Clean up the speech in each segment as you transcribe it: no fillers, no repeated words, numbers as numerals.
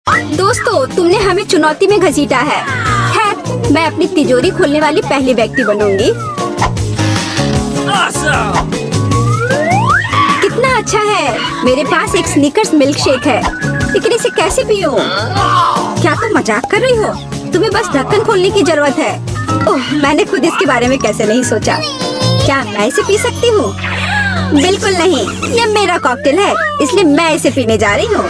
दोस्तों, तुमने हमें चुनौती में घसीटा है। खैर, मैं अपनी तिजोरी खोलने वाली पहली व्यक्ति बनूंगी। कितना अच्छा है। मेरे पास एक स्निकर्स मिल्क शेक है, लेकिन इसे कैसे पीऊं? क्या तुम मजाक कर रही हो? तुम्हें बस ढक्कन खोलने की जरूरत है। ओह, मैंने खुद इसके बारे में कैसे नहीं सोचा। क्या मैं इसे पी सकती हूँ? बिल्कुल नहीं, यह मेरा कॉकटेल है, इसलिए मैं इसे पीने जा रही हूँ।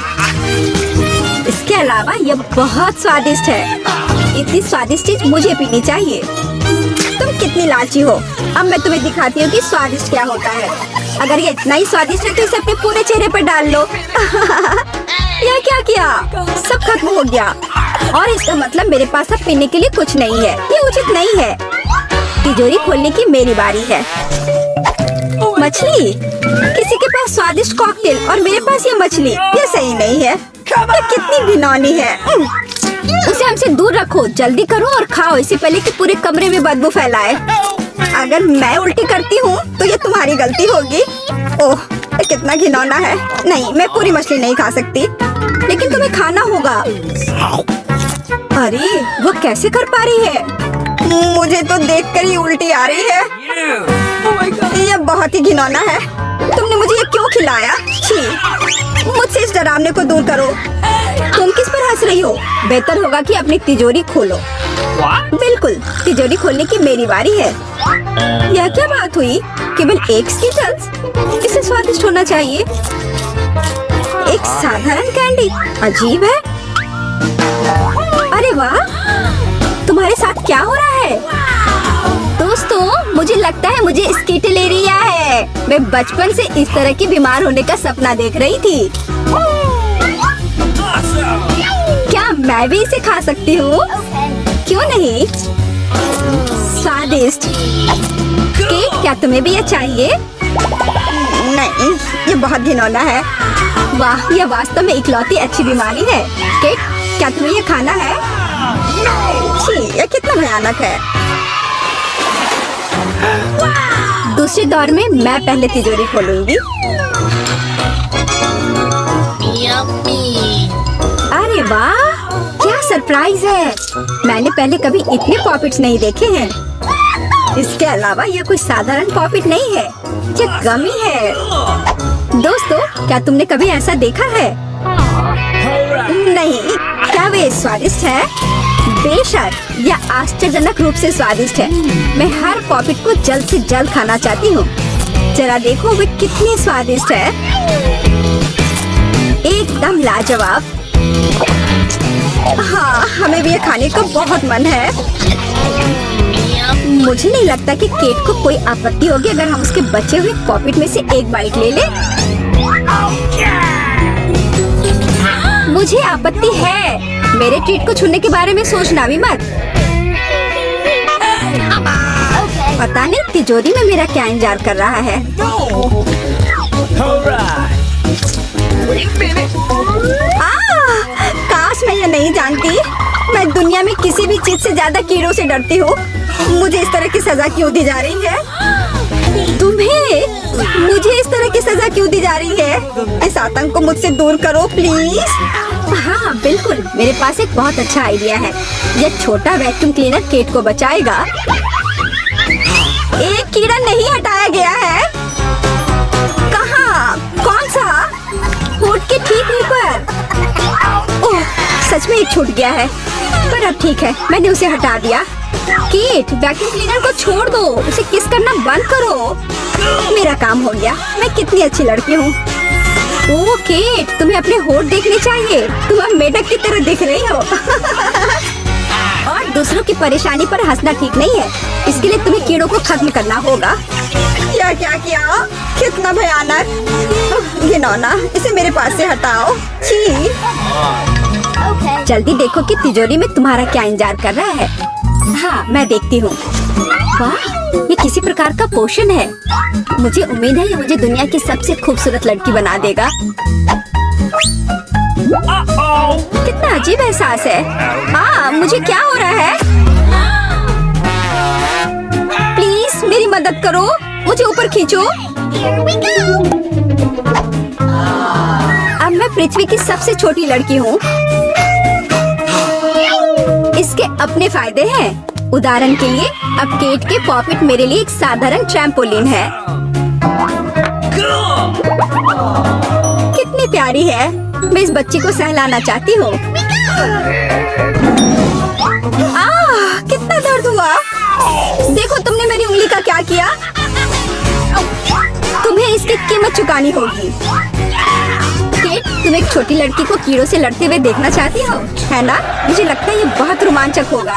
इसके अलावा यह बहुत स्वादिष्ट है। इतनी स्वादिष्ट चीज मुझे पीनी चाहिए। तुम कितनी लालची हो। अब मैं तुम्हें दिखाती हूँ कि स्वादिष्ट क्या होता है। अगर ये इतना ही स्वादिष्ट है तो इसे अपने पूरे चेहरे पर डाल लो। यह क्या किया? सब खत्म हो गया। और इसका मतलब मेरे पास अब पीने के लिए कुछ नहीं है। ये उचित नहीं है। तिजोरी खोलने की मेरी बारी है। मछली? किसी के पास स्वादिष्ट कॉकटेल और मेरे पास ये मछली। ये सही नहीं है। ये कितनी घिनौनी है। उसे हमसे दूर रखो। जल्दी करो और खाओ, इससे पहले कि पूरे कमरे में बदबू फैलाए। अगर मैं उल्टी करती हूँ तो ये तुम्हारी गलती होगी। ओह, ये कितना घिनौना है। नहीं, मैं पूरी मछली नहीं खा सकती, लेकिन तुम्हें खाना होगा। अरे, वो कैसे कर पा रही है? मुझे तो देखकर ही उल्टी आ रही है। ये बहुत ही घिनौना है। तुमने मुझे ये क्यों खिलाया? छी, मुझसे इस डरावने को दूर करो। तुम किस पर हंस रही हो? बेहतर होगा कि अपनी तिजोरी खोलो। बिल्कुल, तिजोरी खोलने की मेरी बारी है। यह क्या बात हुई? केवल एक स्किटल्स? इसे स्वादिष्ट होना चाहिए। एक साधारण कैंडी? अजीब है। अरे वाह, तुम्हारे साथ क्या हो रहा है? दोस्तों, मुझे लगता है मुझे स्किटलेरिया है। मैं बचपन से इस तरह की बीमार होने का सपना देख रही थी। क्या मैं भी इसे खा सकती हूँ? क्यों नहीं? स्वादिष्ट। केक, क्या तुम्हें भी ये चाहिए? नहीं, ये बहुत घिनौना है। वाह, यह वास्तव में इकलौती अच्छी बीमारी है। केक, क्या तुम्हें ये खाना है? छी, ये कितना भयानक है। दूसरे दौर में मैं पहले तिजोरी खोलूंगी। अरे वाह, क्या सरप्राइज है। मैंने पहले कभी इतने पॉकेट्स नहीं देखे हैं। इसके अलावा यह कोई साधारण पॉकेट नहीं है, ये गमी है। दोस्तों, क्या तुमने कभी ऐसा देखा है? नहीं। क्या वे स्वादिष्ट है? बेशक, यह आश्चर्यजनक रूप से स्वादिष्ट है। मैं हर पॉकेट को जल्द से जल्द खाना चाहती हूँ। जरा देखो वे कितनी स्वादिष्ट है। एकदम लाजवाब। हाँ, हमें भी ये खाने का बहुत मन है। मुझे नहीं लगता कि केट को कोई आपत्ति होगी अगर हम उसके बचे हुए पॉकेट में से एक बाइट ले लें। मुझे आपत्ति है। मेरे ट्रीट को छूने के बारे में सोचना भी मत। पता नहीं तिजोरी में मेरा क्या इंतजार कर रहा है। काश मैं ये नहीं जानती। मैं दुनिया में किसी भी चीज से ज्यादा कीड़ों से डरती हूँ। मुझे इस तरह की सजा क्यों दी जा रही है? तुम्हें मुझे इस तरह की सजा क्यों दी जा रही है? इस आतंक को मुझसे दूर करो प्लीज। हाँ बिल्कुल, मेरे पास एक बहुत अच्छा आइडिया है। यह छोटा वैक्यूम क्लीनर केट को बचाएगा। एक कीड़ा नहीं हटाया गया है। कहाँ? कौन सा? होठ के ठीक ऊपर। ओह, सच में एक छूट गया है, पर अब ठीक है, मैंने उसे हटा दिया। केट, वैक्यूम क्लीनर को छोड़ दो, उसे किस करना बंद करो। मेरा काम हो गया। मैं कितनी अच्छी लड़की हूँ। ओह केट, तुम्हें अपने होठ देखने चाहिए। तुम अब मेढक की तरह दिख रही हो। और दूसरों की परेशानी पर हंसना ठीक नहीं है। इसके लिए तुम्हें कीड़ों को खत्म करना होगा। क्या क्या किया? कितना भयानक, घिनौना। इसे मेरे पास से हटाओ। छी। जल्दी देखो कि तिजोरी में तुम्हारा क्या इंतजार कर रहा है। हाँ, मैं देखती हूँ। वाह, ये किसी प्रकार का पोषण है। मुझे उम्मीद है ये मुझे दुनिया की सबसे खूबसूरत लड़की बना देगा। कितना अजीब एहसास है। हाँ, मुझे क्या हो रहा है? प्लीज मेरी मदद करो, मुझे ऊपर खींचो। अब मैं पृथ्वी की सबसे छोटी लड़की हूँ। अपने फायदे हैं। उदाहरण के लिए अब केट के पॉकेट मेरे लिए एक साधारण ट्रैम्पोलिन है। कितनी प्यारी है। मैं इस बच्ची को सहलाना चाहती हूँ। कितना दर्द हुआ। देखो तुमने मेरी उंगली का क्या किया। तुम्हें इसकी कीमत चुकानी होगी। केट, तुम एक छोटी लड़की को कीड़ों से लड़ते हुए देखना चाहती हो, है ना? मुझे लगता है ये बहुत रोमांचक होगा।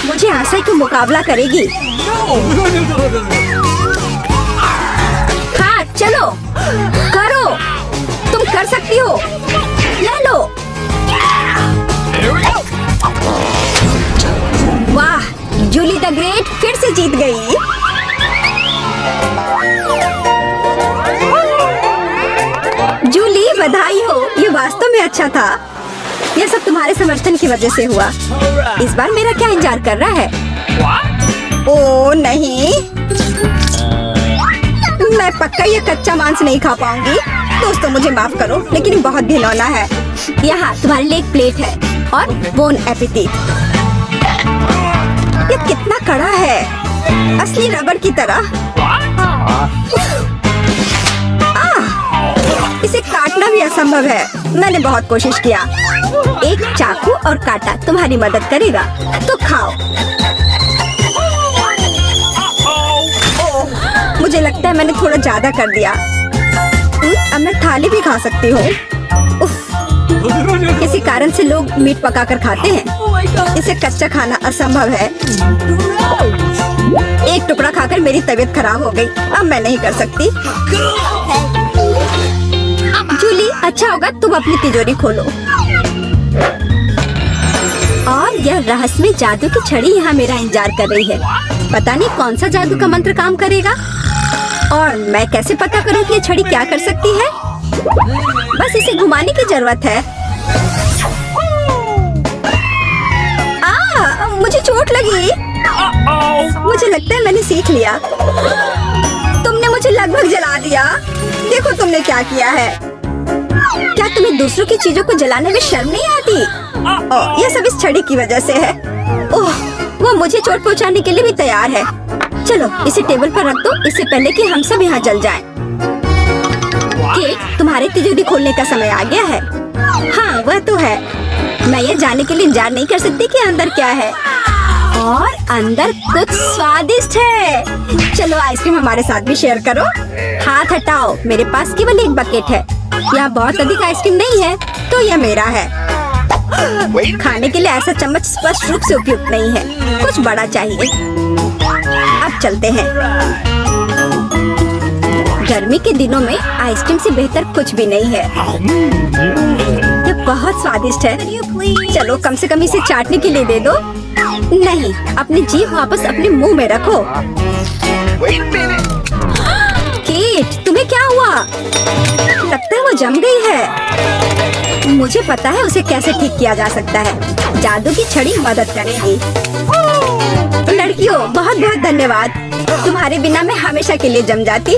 मुझे आशा का मुकाबला करेगी। हाँ चलो करो, तुम कर सकती हो। ले लो। वाह, जूली द ग्रेट फिर से जीत गई। जूली बधाई हो, ये वास्तव में अच्छा था। यह सब तुम्हारे समर्थन की वजह से हुआ। इस बार मेरा क्या इंतजार कर रहा है? ओ नहीं, मैं पक्का ये कच्चा मांस नहीं खा पाऊंगी। दोस्तों मुझे माफ करो, लेकिन बहुत घिनौना है। यहाँ तुम्हारे लिए एक प्लेट है और बोन एपेटिट। ये कितना कड़ा है, असली रबड़ की तरह। इसे काटना भी असंभव है। मैंने बहुत कोशिश किया। एक चाकू और कांटा तुम्हारी मदद करेगा, तो खाओ। मुझे लगता है मैंने थोड़ा ज्यादा कर दिया। अब मैं थाली भी खा सकती हूँ। किसी कारण से लोग मीट पकाकर खाते हैं। इसे कच्चा खाना असंभव है। एक टुकड़ा खाकर मेरी तबीयत खराब हो गई। अब मैं नहीं कर सकती। जूली, अच्छा होगा तुम अपनी तिजोरी खोलो। और यह रहस्यमय जादू की छड़ी यहाँ मेरा इंतजार कर रही है। पता नहीं कौन सा जादू का मंत्र काम करेगा। और मैं कैसे पता करूँ कि ये छड़ी क्या कर सकती है? बस इसे घुमाने की जरूरत है। मुझे चोट लगी। मुझे लगता है मैंने सीख लिया। तुमने मुझे लगभग जला दिया। देखो तुमने क्या किया है। क्या तुम्हें दूसरों की चीजों को जलाने में शर्म नहीं आती? यह सब इस छड़ी की वजह से है। ओह, वो मुझे चोट पहुंचाने के लिए भी तैयार है। चलो इसे टेबल पर रख दो, इससे पहले कि हम सब यहाँ जल जाएं। केट, तुम्हारी तिजोरी खोलने का समय आ गया है। हाँ वह तो है। मैं ये जानने के लिए इंतजार नहीं कर सकती कि अंदर क्या है। और अंदर कुछ स्वादिष्ट है। चलो आइसक्रीम हमारे साथ भी शेयर करो। हाथ हटाओ, मेरे पास केवल एक बकेट है। यहाँ बहुत अधिक आइसक्रीम नहीं है, तो यह मेरा है। खाने के लिए ऐसा चम्मच स्पष्ट रूप से उपयुक्त नहीं है। कुछ बड़ा चाहिए। अब चलते हैं। गर्मी के दिनों में आइसक्रीम से बेहतर कुछ भी नहीं है। यह बहुत स्वादिष्ट है। चलो कम से कम इसे चाटने के लिए दे दो। नहीं, अपनी जीभ वापस अपने मुंह में रखो। केट, तुम्हें क्या हुआ? लगता है वो जम गई है। मुझे पता है उसे कैसे ठीक किया जा सकता है। जादू की छड़ी मदद करेगी। लड़कियों, बहुत बहुत धन्यवाद। तुम्हारे बिना मैं हमेशा के लिए जम जाती।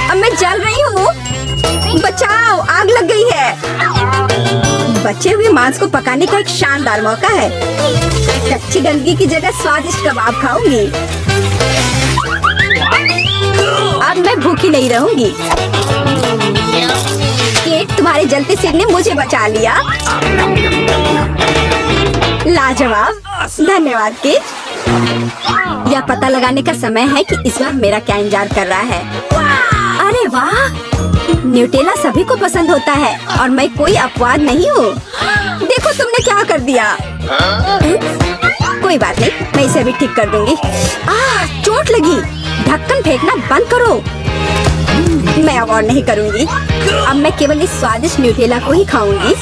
अब मैं जल रही हूँ। बचाओ, आग लग गई है। बचे हुए मांस को पकाने का एक शानदार मौका है। कच्ची गंदगी की जगह स्वादिष्ट कबाब खाऊंगी। अब मैं भूखी नहीं रहूंगी। केट, तुम्हारे जलते सिर ने मुझे बचा लिया। लाजवाब, धन्यवाद केट। यह पता लगाने का समय है कि इस बार मेरा क्या इंतजार कर रहा है। अरे वाह, न्यूटेला सभी को पसंद होता है और मैं कोई अपवाद नहीं हूँ। देखो तुमने क्या कर दिया। कोई बात नहीं, मैं इसे अभी ठीक कर दूंगी। चोट लगी। ढक्कन फेंकना बंद करो। मैं अब और नहीं करूंगी। अब मैं केवल इस स्वादिष्ट न्यूटेला को ही खाऊंगी।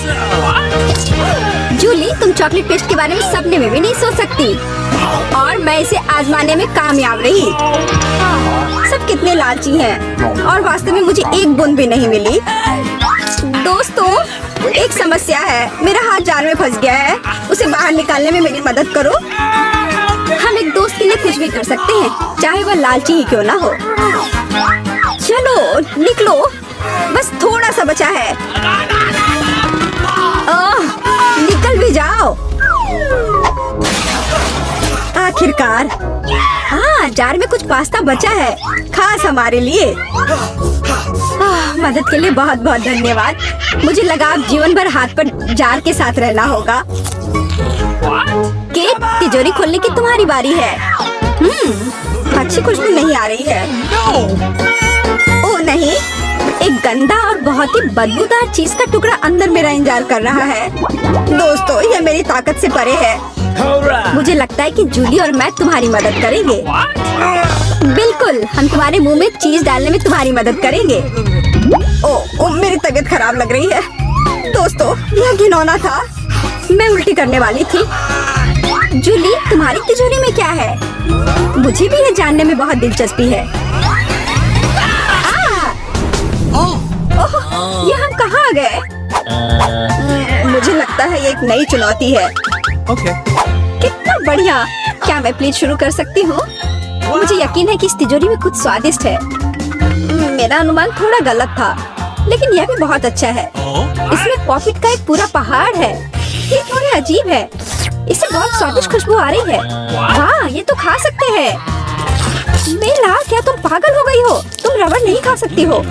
जूली, तुम चॉकलेट पेस्ट के बारे में सपने में भी नहीं सोच सकती। और मैं इसे आजमाने में कामयाब रही। सब कितने लालची हैं और वास्तव में मुझे एक बूंद भी नहीं मिली। दोस्तों, एक समस्या है। मेरा हाथ जाल में फंस गया है। उसे बाहर निकालने में मेरी मदद करो। हम एक दोस्त के लिए कुछ भी कर सकते हैं, चाहे वह लालची ही क्यों ना हो। चलो निकलो, बस थोड़ा सा बचा है। निकल भी जाओ। जार में कुछ पास्ता बचा है, खास हमारे लिए। मदद के लिए बहुत बहुत धन्यवाद। मुझे लगा अब जीवन भर हाथ पर जार के साथ रहना होगा। केट, तिजोरी खोलने की तुम्हारी बारी है। अच्छी खुशबू नहीं आ रही है। ओह नहीं, एक गंदा और बहुत ही बदबूदार चीज का टुकड़ा अंदर मेरा इंतजार कर रहा है। दोस्तों, यह मेरी ताकत से परे है। मुझे लगता है कि जूली और मैं तुम्हारी मदद करेंगे। बिल्कुल, हम तुम्हारे मुंह में चीज डालने में तुम्हारी मदद करेंगे। ओह, मेरी तबीयत खराब लग रही है। दोस्तों, यह घिनौना था। मैं उल्टी करने वाली थी। जूली, तुम्हारी तिजोरी में क्या है? मुझे भी ये जानने में बहुत दिलचस्पी है। ये हम कहाँ आ गए? मुझे लगता है ये एक नई चुनौती है। कितना बढ़िया। क्या मैं प्लीज शुरू कर सकती हूँ? मुझे यकीन है कि इस तिजोरी में कुछ स्वादिष्ट है। मेरा अनुमान थोड़ा गलत था, लेकिन यह भी बहुत अच्छा है। इसमें पॉपिट का एक पूरा पहाड़ है। ये थोड़े अजीब है। इससे बहुत स्वादिष्ट खुशबू आ रही है। वाह, ये तो खा सकते हैं। मेला, क्या तुम पागल हो गई हो? तुम रबड़ नहीं खा सकती हो।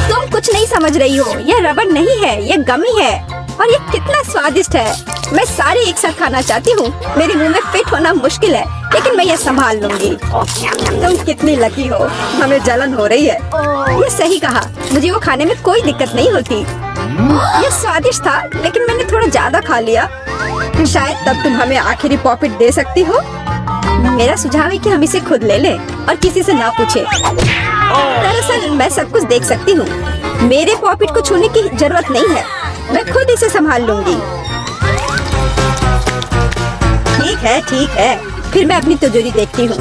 तुम कुछ नहीं समझ रही हो। यह रबड़ नहीं है, यह गमी है। और ये कितना स्वादिष्ट है। मैं सारे एक साथ खाना चाहती हूँ। मेरे मुंह में फिट होना मुश्किल है, लेकिन मैं ये संभाल लूंगी। तुम कितनी लकी हो। हमें जलन हो रही है। ये सही कहा। मुझे वो खाने में कोई दिक्कत नहीं होती। ये स्वादिष्ट था, लेकिन मैंने थोड़ा ज्यादा खा लिया। शायद तब तुम हमें आखिरी पॉपिट दे सकती हो। मेरा सुझाव है कि हम इसे खुद ले लें और किसी से ना पूछे। दरअसल मैं सब कुछ देख सकती हूँ। मेरे पॉपिट को छूने की जरूरत नहीं है। मैं खुद इसे संभाल लूंगी। ठीक है। फिर मैं अपनी तिजोरी देखती हूँ।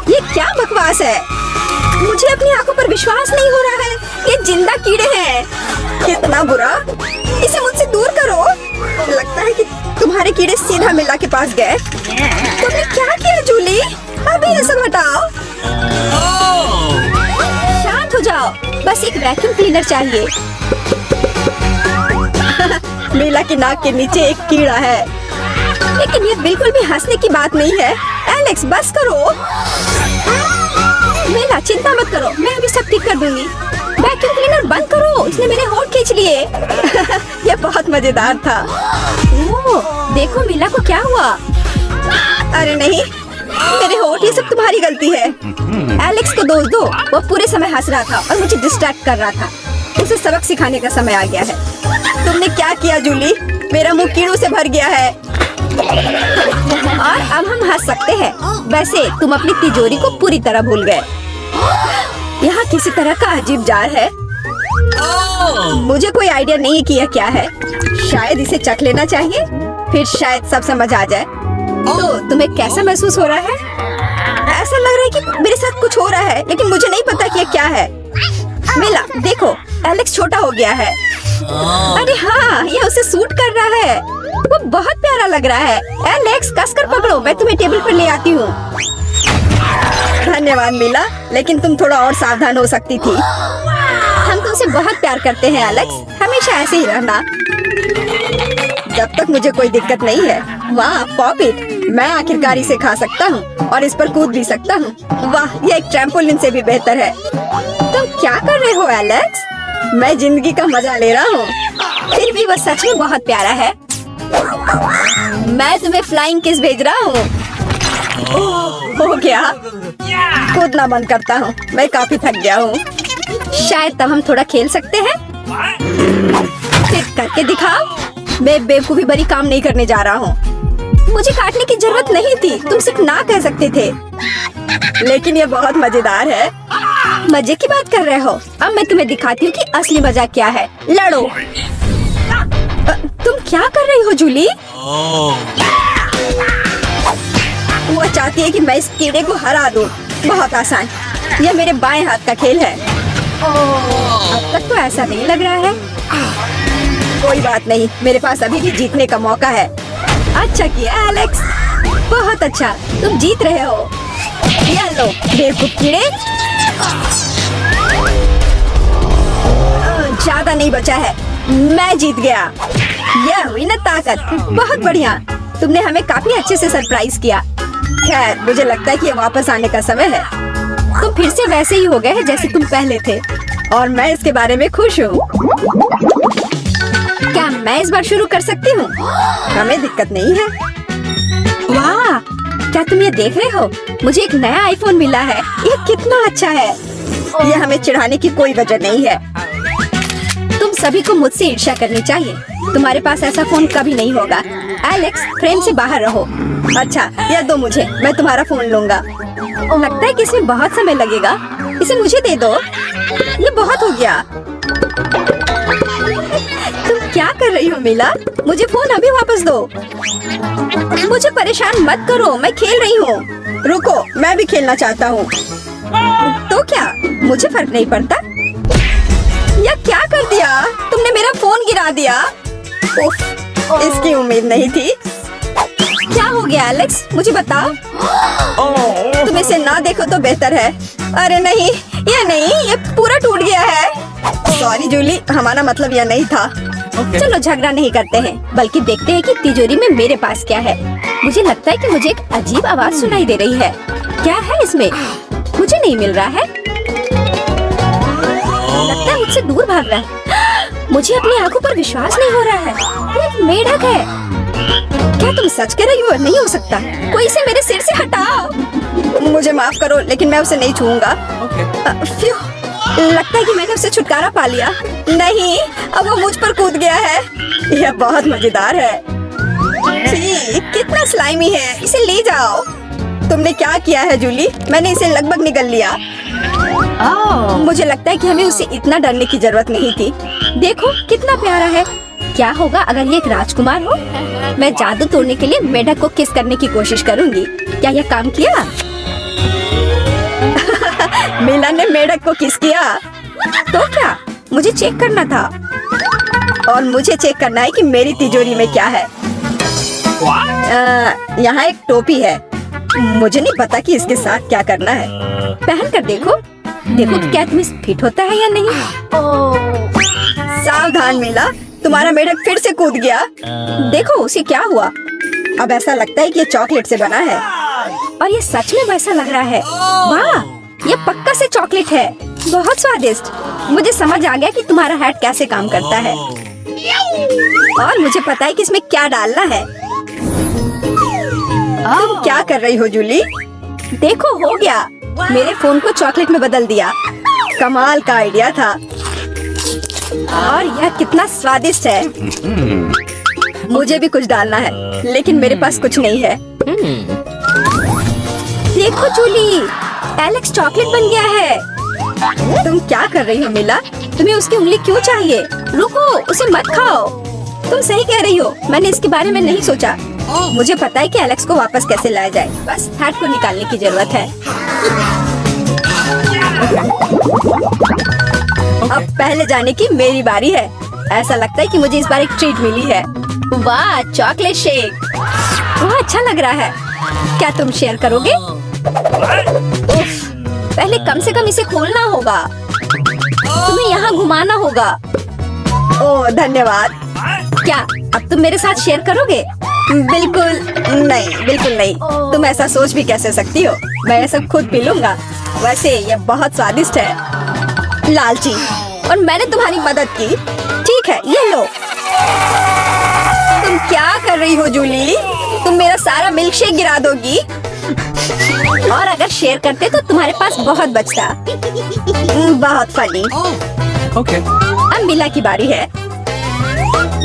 ये क्या बकवास है? मुझे अपनी आंखों पर विश्वास नहीं हो रहा है। ये जिंदा कीड़े हैं। कितना बुरा। इसे मुझसे दूर करो। लगता है कि तुम्हारे कीड़े सीधा मिला के पास गए। तुमने क्या किया जूली? अभी ये सब हटाओ। शांत हो जाओ। बस एक वैक्यूम क्लीनर चाहिए। मीला की नाक के नीचे एक कीड़ा है, लेकिन ये बिल्कुल भी हंसने की बात नहीं है। एलेक्स, बस करो। मीला, चिंता मत करो, मैं अभी सब ठीक कर दूंगी। वैक्यूम क्लीनर बंद करो, इसने मेरे होंठ खींच लिए। ये बहुत मजेदार था। ओह, देखो मीला को क्या हुआ। अरे नहीं, मेरे होंठ, ये सब तुम्हारी गलती है। एलेक्स को दोष दो। वो पूरे समय हंस रहा था और मुझे डिस्ट्रैक्ट कर रहा था। उसे सबक सिखाने का समय आ गया है। तुमने क्या किया जूली? मेरा मुंह कीड़ों से भर गया है। और अब हम हंस सकते हैं। वैसे तुम अपनी तिजोरी को पूरी तरह भूल गए। यहाँ किसी तरह का अजीब जार है। मुझे कोई आइडिया नहीं कि यह क्या है। शायद इसे चख लेना चाहिए, फिर शायद सब समझ आ जाए। तो तुम्हें कैसा महसूस हो रहा है? ऐसा लग रहा है कि मेरे साथ कुछ हो रहा है, लेकिन मुझे नहीं पता कि यह क्या है। मिला, देखो, एलेक्स छोटा हो गया है। अरे हाँ, ये उसे सूट कर रहा है। वो बहुत प्यारा लग रहा है। एलेक्स, कसकर पकड़ो, मैं तुम्हें टेबल पर ले आती हूँ। धन्यवाद मिला, लेकिन तुम थोड़ा और सावधान हो सकती थी। हम तुमसे बहुत प्यार करते हैं एलेक्स, हमेशा ऐसे ही रहना। जब तक मुझे कोई दिक्कत नहीं है। वाह, पॉपिट, मैं आखिरकार इसे खा सकता हूँ और इस पर कूद भी सकता हूँ। वाह, ये एक ट्रैम्पोलिन से भी बेहतर है। तुम क्या कर रहे हो एलेक्स? मैं जिंदगी का मजा ले रहा हूँ। फिर भी वो सच में बहुत प्यारा है। मैं तुम्हें फ्लाइंग किस भेज रहा हूँ। हो गया। कूदना बंद करता हूँ, मैं काफी थक गया हूँ। शायद तब हम थोड़ा खेल सकते हैं। फिर करके दिखाओ। मैं बेवकूफी भरी काम नहीं करने जा रहा हूँ। मुझे काटने की जरूरत नहीं थी, तुम सिर्फ ना कह सकते थे। लेकिन ये बहुत मजेदार है। मजे की बात कर रहे हो? अब मैं तुम्हें दिखाती हूँ कि असली मजा क्या है। लड़ो। तुम क्या कर रही हो जूली? वो चाहती है कि मैं इस कीड़े को हरा दूं। बहुत आसान। यह मेरे बाएं हाथ का खेल है। अब तक तो ऐसा नहीं लग रहा है। कोई बात नहीं, मेरे पास अभी भी जीतने का मौका है। अच्छा किया एलेक्स, बहुत अच्छा, तुम जीत रहे हो। ये लो बेवकूफ कीड़े। ज्यादा नहीं बचा है, मैं जीत गया। यह हुई ना ताकत। बहुत बढ़िया, तुमने हमें काफी अच्छे से सरप्राइज किया। खैर, मुझे लगता है कि ये वापस आने का समय है। तुम फिर से वैसे ही हो गए हैं जैसे तुम पहले थे, और मैं इसके बारे में खुश हूँ। क्या मैं इस बार शुरू कर सकती हूँ? हमें दिक्कत नहीं है। वाह, क्या तुम ये देख रहे हो? मुझे एक नया आईफोन मिला है। ये कितना अच्छा है। ये हमें चिढ़ाने की कोई वजह नहीं है। तुम सभी को मुझसे ईर्ष्या करनी चाहिए। तुम्हारे पास ऐसा फोन कभी नहीं होगा। एलेक्स, फ्रेम से बाहर रहो। अच्छा, यह दो मुझे, मैं तुम्हारा फोन लूंगा। लगता है कि इसमें बहुत समय लगेगा। इसे मुझे दे दो। ये बहुत हो गया। तुम क्या कर रही हो मीला? मुझे फोन अभी वापस दो। मुझे परेशान मत करो, मैं खेल रही हूँ। रुको, मैं भी खेलना चाहता हूँ। तो क्या, मुझे फर्क नहीं पड़ता। या क्या कर दिया तुमने? मेरा फोन गिरा दिया। उफ, इसकी उम्मीद नहीं थी। क्या हो गया एलेक्स, मुझे बताओ। तुम इसे ना देखो तो बेहतर है। अरे नहीं, ये नहीं, ये पूरा टूट गया है। सॉरी जूली, हमारा मतलब यह नहीं था। चलो झगड़ा नहीं करते हैं, बल्कि देखते हैं कि तिजोरी में मेरे पास क्या है। मुझे लगता है कि मुझे एक अजीब आवाज सुनाई दे रही है। क्या है इसमें? मुझे नहीं मिल रहा है। लगता है मुझसे दूर भाग रहा है। मुझे अपनी आंखों पर विश्वास नहीं हो रहा है। ये एक मेढक है। क्या तुम सच कह रही हो? नहीं हो सकता। कोई इसे मेरे सिर से हटाओ। मुझे माफ करो, लेकिन मैं उसे नहीं छूऊंगा। लगता है कि मैंने उसे छुटकारा पा लिया। नहीं, अब वो मुझ पर कूद गया है। यह बहुत मजेदार है। कितना स्लाइमी है। इसे ले जाओ। तुमने क्या किया है जूली? मैंने इसे लगभग निगल लिया। मुझे लगता है कि हमें उसे इतना डरने की जरूरत नहीं थी। देखो कितना प्यारा है। क्या होगा अगर ये एक राजकुमार हो? मैं जादू तोड़ने के लिए मेढक को किस करने की कोशिश करूंगी। क्या यह काम किया? मीला ने मेढक को किस किया। तो क्या, मुझे चेक करना था। और मुझे चेक करना है कि मेरी तिजोरी में क्या है। यहाँ एक टोपी है। मुझे नहीं पता कि इसके साथ क्या करना है। पहन कर देखो। देखो कि क्या तुम्हें फिट होता है या नहीं। सावधान मीला, तुम्हारा मेढक फिर से कूद गया। देखो उसे क्या हुआ। अब ऐसा लगता है कि ये चॉकलेट से बना है, और ये सच में वैसा लग रहा है। वाह, ये पक्का से चॉकलेट है। बहुत स्वादिष्ट। मुझे समझ आ गया कि तुम्हारा हैट कैसे काम करता है, और मुझे पता है कि इसमें क्या डालना है। तुम क्या कर रही हो जूली? देखो हो गया। मेरे फोन को चॉकलेट में बदल दिया। कमाल का आइडिया था। और यह कितना स्वादिष्ट है। मुझे भी कुछ डालना है, लेकिन मेरे पास कुछ नहीं है। देखो जूली, एलेक्स चॉकलेट बन गया है। तुम क्या कर रही हो मीला? तुम्हें उसकी उंगली क्यों चाहिए? रुको, उसे मत खाओ। तुम सही कह रही हो, मैंने इसके बारे में नहीं सोचा। मुझे पता है कि एलेक्स को वापस कैसे लाया जाए। बस हैट को निकालने की जरूरत है। अब पहले जाने की मेरी बारी है। ऐसा लगता है कि मुझे इस बार एक ट्रीट मिली है। वाह, चॉकलेट शेक। वह अच्छा लग रहा है। क्या तुम शेयर करोगे? उफ, पहले कम से कम इसे खोलना होगा। तुम्हें यहाँ घुमाना होगा। ओह धन्यवाद। क्या अब तुम मेरे साथ शेयर करोगे? बिल्कुल नहीं, बिल्कुल नहीं। तुम ऐसा सोच भी कैसे सकती हो? मैं ये सब खुद पी लूंगा। वैसे ये बहुत स्वादिष्ट है। लालची, और मैंने तुम्हारी मदद की। ठीक है, ये लो। तुम क्या कर रही हो जूली? तुम मेरा सारा मिल्क शेक गिरा दोगी। और अगर शेयर करते तो तुम्हारे पास बहुत बचता। बहुत फनी। अब मीला की बारी है।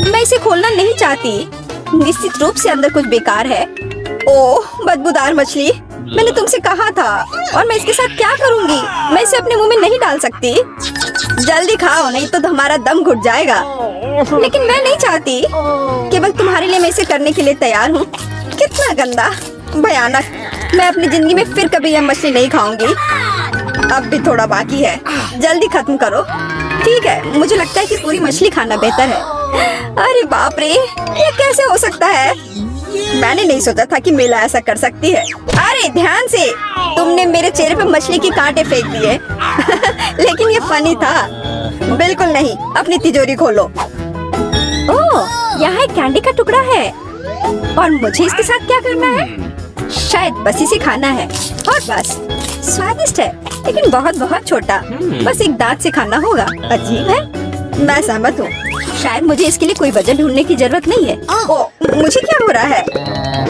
मैं इसे खोलना नहीं चाहती। निश्चित रूप से अंदर कुछ बेकार है। ओह, बदबूदार मछली। मैंने तुमसे कहा था। और मैं इसके साथ क्या करूंगी? मैं इसे अपने मुंह में नहीं डाल सकती। जल्दी खाओ, नहीं तो हमारा दम घुट जाएगा। लेकिन मैं नहीं चाहती। केवल तुम्हारे लिए मैं इसे करने के लिए तैयार हूँ। कितना गंदा, भयानक। मैं अपनी जिंदगी में फिर कभी यह मछली नहीं खाऊंगी। अब भी थोड़ा बाकी है। जल्दी खत्म करो। ठीक है, मुझे लगता है कि पूरी मछली खाना बेहतर है। अरे बाप रे, ये कैसे हो सकता है? मैंने नहीं सोचा था कि मीला ऐसा कर सकती है। अरे ध्यान से, तुमने मेरे चेहरे पे मछली के कांटे फेंक दिए। लेकिन ये फनी था। बिल्कुल नहीं, अपनी तिजोरी खोलो। ओह, यहाँ एक कैंडी का टुकड़ा है। और मुझे इसके साथ क्या करना है? शायद बस इसे खाना है और बस। स्वादिष्ट है लेकिन बहुत बहुत छोटा, बस एक दांत से खाना होगा। अजीब है, मैं सहमत हूँ। शायद मुझे इसके लिए कोई वजह ढूंढने की जरूरत नहीं है। ओ, मुझे क्या हो रहा है?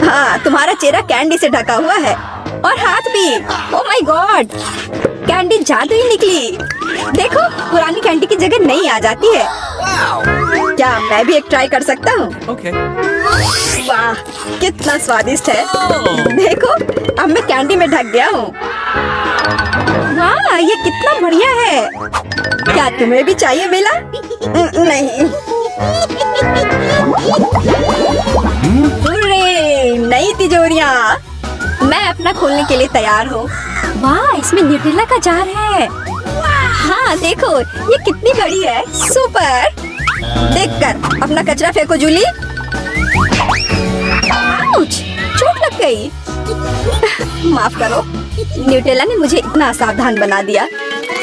हाँ, तुम्हारा चेहरा कैंडी से ढका हुआ है और हाथ भी। ओह माय गॉड, कैंडी जादुई निकली। देखो, पुरानी कैंडी की जगह नई आ जाती है। क्या मैं भी एक ट्राई कर सकता हूँ? वाह, कितना स्वादिष्ट है। देखो, अब मैं कैंडी में ढक गया हूँ। वाह, ये कितना बढ़िया है। क्या तुम्हें भी चाहिए बेला? नहीं। हुर्रे, नई तिजोरियाँ। मैं अपना खोलने के लिए तैयार हूँ। वाह, इसमें न्यूटेला का जार है। हाँ देखो, ये कितनी बड़ी है। सुपर। देखकर अपना कचरा फेंको जूली। आउच, चोट लग गई। माफ करो, न्यूटेला ने मुझे इतना असावधान बना दिया।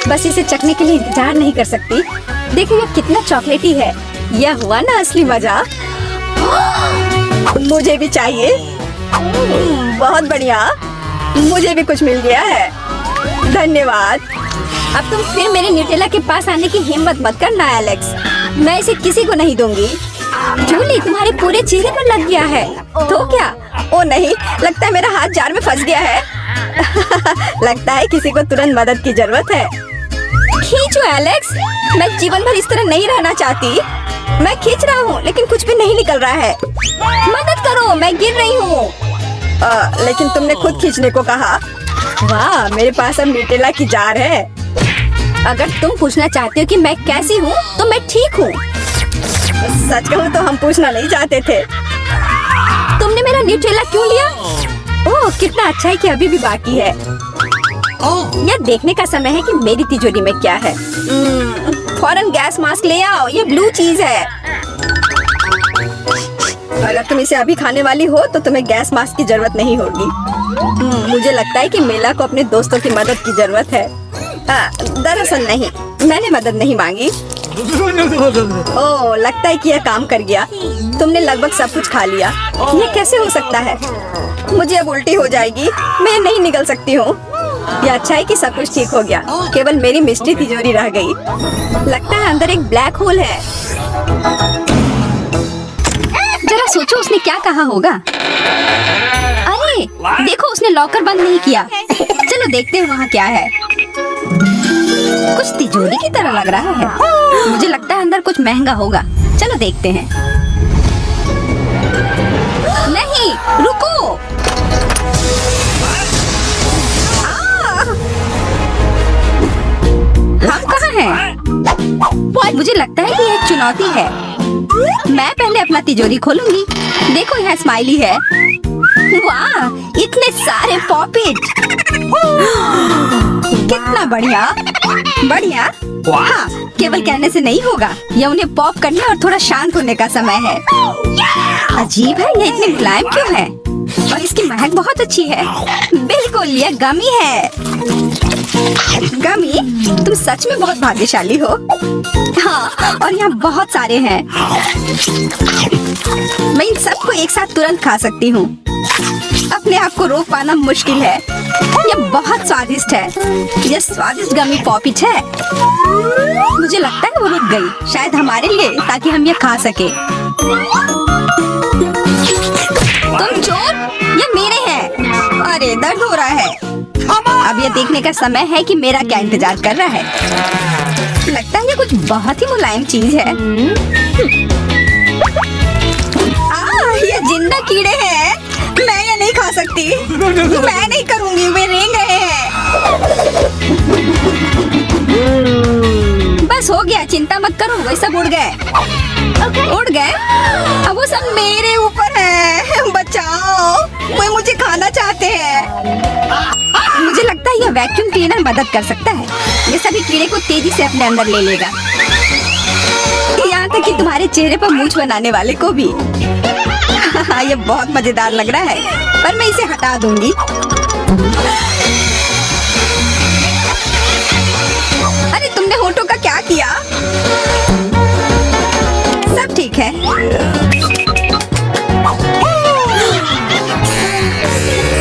बस इसे चखने के लिए इंतजार नहीं कर सकती। देखो ये कितना चॉकलेटी है। यह हुआ ना असली मजा। मुझे भी चाहिए। बहुत बढ़िया, मुझे भी कुछ मिल गया है। धन्यवाद। अब तुम फिर मेरे न्यूटेला के पास आने की हिम्मत मत करना एलेक्स। मैं इसे किसी को नहीं दूंगी। जूली, तुम्हारे पूरे चेहरे पर लग गया है। तो क्या? ओ नहीं, लगता है मेरा हाथ जार में फंस गया है। लगता है किसी को तुरंत मदद की जरूरत है। खींचो एलेक्स, मैं जीवन भर इस तरह नहीं रहना चाहती। मैं खींच रहा हूँ लेकिन कुछ भी नहीं निकल रहा है। मदद करो, मैं गिर रही हूँ। लेकिन तुमने खुद खींचने को कहा। वाह, मेरे पास अब न्यूटेला की जार है। अगर तुम पूछना चाहते हो कि मैं कैसी हूँ तो मैं ठीक हूँ। सच कहूँ तो हम पूछना नहीं चाहते थे। तुमने मेरा न्यूटेला क्यों लिया? ओह, कितना अच्छा है कि अभी भी बाकी है। यह देखने का समय है कि मेरी तिजोरी में क्या है। फौरन गैस मास्क ले आओ, ये ब्लू चीज है। अगर तुम इसे अभी खाने वाली हो तो तुम्हें गैस मास्क की जरूरत नहीं होगी। मुझे लगता है कि मेला को अपने दोस्तों की मदद की जरूरत है। दरअसल नहीं, मैंने मदद नहीं मांगी। ओह, लगता है कि यह काम कर गया। तुमने लगभग सब कुछ खा लिया। ये कैसे हो सकता है? मुझे अब उल्टी हो जाएगी। मैं नहीं निकल सकती हूँ। ये अच्छा है कि सब कुछ ठीक हो गया। केवल मेरी मिस्ट्री तिजोरी रह गई। लगता है अंदर एक ब्लैक होल है। जरा सोचो उसने क्या कहा होगा। अरे देखो, उसने लॉकर बंद नहीं किया। चलो देखते हैं वहाँ क्या है। कुछ तिजोरी की तरह लग रहा है। मुझे लगता है अंदर कुछ महंगा होगा। चलो देखते हैं। नहीं, रुको। हम कहाँ हैं? मुझे लगता है कि ये एक चुनौती है। मैं पहले अपना तिजोरी खोलूंगी। देखो यहाँ स्माइली है। वाह, इतने सारे पॉपिट। कितना बढ़िया। बढ़िया। हाँ, केवल कहने से नहीं होगा। यह उन्हें पॉप करने और थोड़ा शांत होने का समय है। अजीब है, ये इतने मुलायम क्यों है? और इसकी महक बहुत अच्छी है। बिल्कुल, यह गमी है। गमी, तुम सच में बहुत भाग्यशाली हो। हाँ, और यहाँ बहुत सारे हैं। मैं इन सबको एक साथ तुरंत खा सकती हूँ। अपने आप को रोक पाना मुश्किल है। यह बहुत स्वादिष्ट है। यह स्वादिष्ट गमी पॉपिट है। मुझे लगता है वो रुक गई, शायद हमारे लिए, ताकि हम ये खा सके। तुम चोर, ये मेरे हैं। अरे दर्द हो रहा है। अब यह देखने का समय है कि मेरा क्या इंतजार कर रहा है। लगता है ये कुछ बहुत ही मुलायम चीज है। ये जिंदा कीड़े हैं। मैं ये नहीं खा सकती। मैं नहीं करूंगी, वे रेंग रहे हैं। बस हो गया, चिंता मत करो, वे सब उड़ गए। उड़ गए? अब वो सब मेरे ऊपर है। बचाओ, वे मुझे खाना चाहते हैं। मुझे लगता है यह वैक्यूम क्लीनर मदद कर सकता है। ये सभी कीड़े को तेजी से अपने अंदर ले लेगा, यहाँ तक कि तुम्हारे चेहरे पर मूंछ बनाने वाले को भी। ये बहुत मजेदार लग रहा है, पर मैं इसे हटा दूंगी। अरे तुमने होठों का क्या किया? सब ठीक है।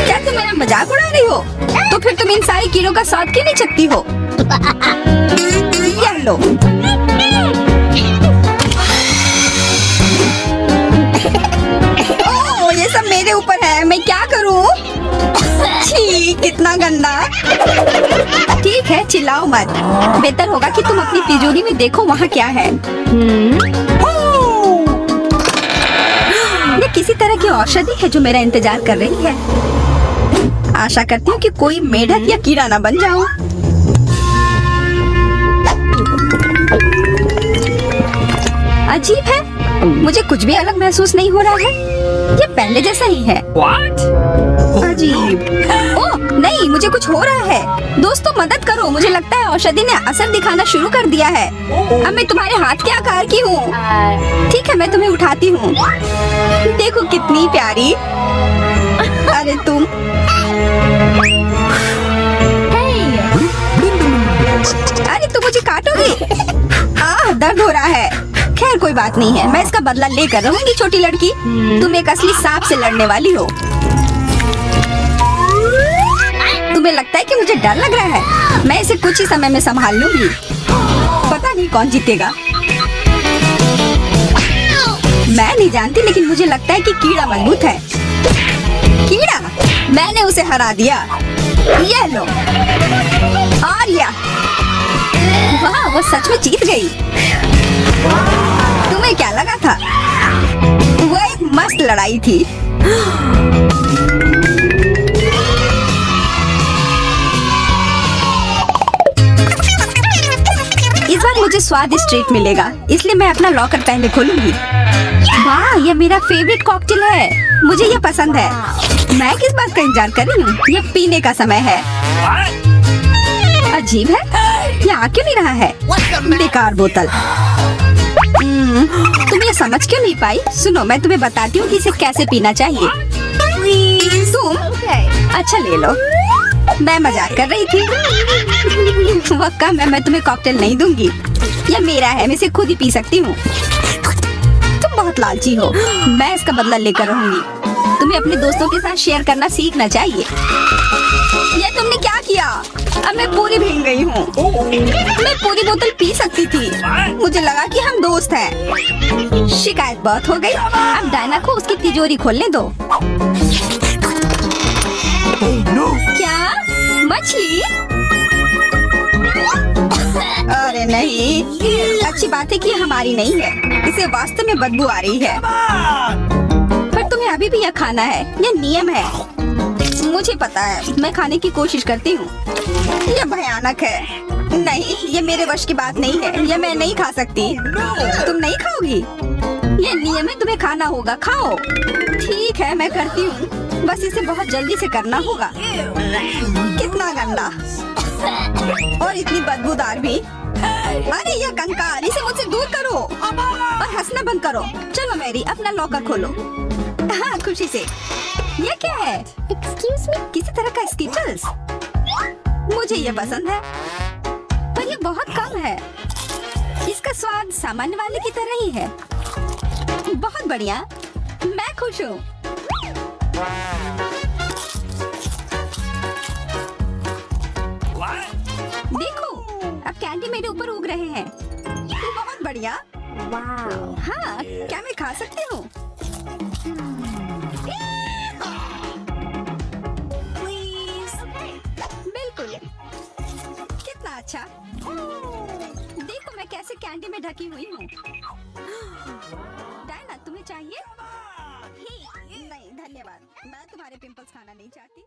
क्या हो, तो फिर तुम इन सारे कीड़ों का साथ क्यों नहीं सकती हो? ये लो। ओह, ये सब मेरे ऊपर है, मैं क्या करूं? छी, कितना गंदा। ठीक है, चिल्लाओ मत। बेहतर होगा कि तुम अपनी तिजोरी में देखो वहाँ क्या है। ये किसी तरह की औषधि है जो मेरा इंतजार कर रही है। आशा करती हूँ कि कोई मेढक या कीड़ा ना बन जाऊं। अजीब है, मुझे कुछ भी अलग महसूस नहीं हो रहा है। ये पहले जैसा ही है। अजीब। ओह नहीं, मुझे कुछ हो रहा है। दोस्तों मदद करो, मुझे लगता है औषधि ने असर दिखाना शुरू कर दिया है। अब मैं तुम्हारे हाथ के आकार की हूँ। ठीक है, मैं तुम्हें उठाती हूँ। देखो कितनी प्यारी। अरे तुम। अरे तुम मुझे काटोगी? दर्द हो रहा है। खैर कोई बात नहीं है, मैं इसका बदला लेकर रहूंगी। छोटी लड़की, तुम एक असली सांप से लड़ने वाली हो। तुम्हें लगता है कि मुझे डर लग रहा है? मैं इसे कुछ ही समय में संभाल लूंगी। पता नहीं कौन जीतेगा। मैं नहीं जानती, लेकिन मुझे लगता है कि कीड़ा मजबूत है। कीड़ा, मैंने उसे हरा दिया। ये लो। और या वाह, वो सच में जीत गई। तुम्हें क्या लगा था? वो एक मस्त लड़ाई थी। इस बार मुझे स्वादिष्ट ट्रीट मिलेगा, इसलिए मैं अपना लॉकर पहले खोलूंगी। वाह, ये मेरा फेवरेट कॉकटेल है। मुझे ये पसंद है। मैं किस बात का इंतजार कर रही हूँ? ये पीने का समय है। अजीब है, ये आ क्यों नहीं रहा है? बेकार बोतल। तुम ये समझ क्यों नहीं पाई? सुनो, मैं तुम्हें बताती हूँ कि इसे कैसे पीना चाहिए। तुम अच्छा ले लो। मैं मजाक कर रही थी। वह कम है, मैं तुम्हें कॉकटेल नहीं दूंगी। ये मेरा है, मैं इसे खुद ही पी सकती हूँ। तुम बहुत लालची हो। मैं इसका बदला लेकर रहूंगी। तुम्हें अपने दोस्तों के साथ शेयर करना सीखना चाहिए। ये तुमने क्या किया? अब मैं पूरी भीग गई हूँ। मैं पूरी बोतल पी सकती थी। मुझे लगा कि हम दोस्त हैं। शिकायत बहुत हो गई। अब डायना को उसकी तिजोरी खोलने दो। क्या? मछली? अरे नहीं, अच्छी बात है कि हमारी नहीं है। इसे वास्तव में बदबू आ रही है। पर तुम्हें अभी भी यह खाना है, यह नियम है। मुझे पता है, मैं खाने की कोशिश करती हूँ। यह भयानक है। नहीं, ये मेरे वश की बात नहीं है। यह मैं नहीं खा सकती। तुम नहीं खाओगी? यह नियम है, तुम्हें खाना होगा। खाओ। ठीक है, मैं करती हूँ। बस इसे बहुत जल्दी से करना होगा। कितना गंदा और इतनी बदबूदार भी। अरे यह कंकाल, इसे मुझसे दूर करो और हंसना बंद करो। चलो मैरी, अपना लॉकर खोलो। हाँ, खुशी से। ये क्या है? एक्सक्यूज मी, किसी तरह का स्किटल्स। मुझे ये पसंद है, पर ये बहुत कम है। इसका स्वाद सामान्य वाले की तरह ही है। बहुत बढ़िया, मैं खुश हूँ। देखो, अब कैंडी मेरे ऊपर उग रहे हैं। बहुत बढ़िया। हाँ, क्या मैं खा सकती हूँ? बिल्कुल। कितना अच्छा। देखो मैं कैसे कैंडी में ढकी हुई हूँ। डायना, तुम्हें चाहिए? नहीं, धन्यवाद। मैं तुम्हारे पिंपल्स खाना नहीं चाहती।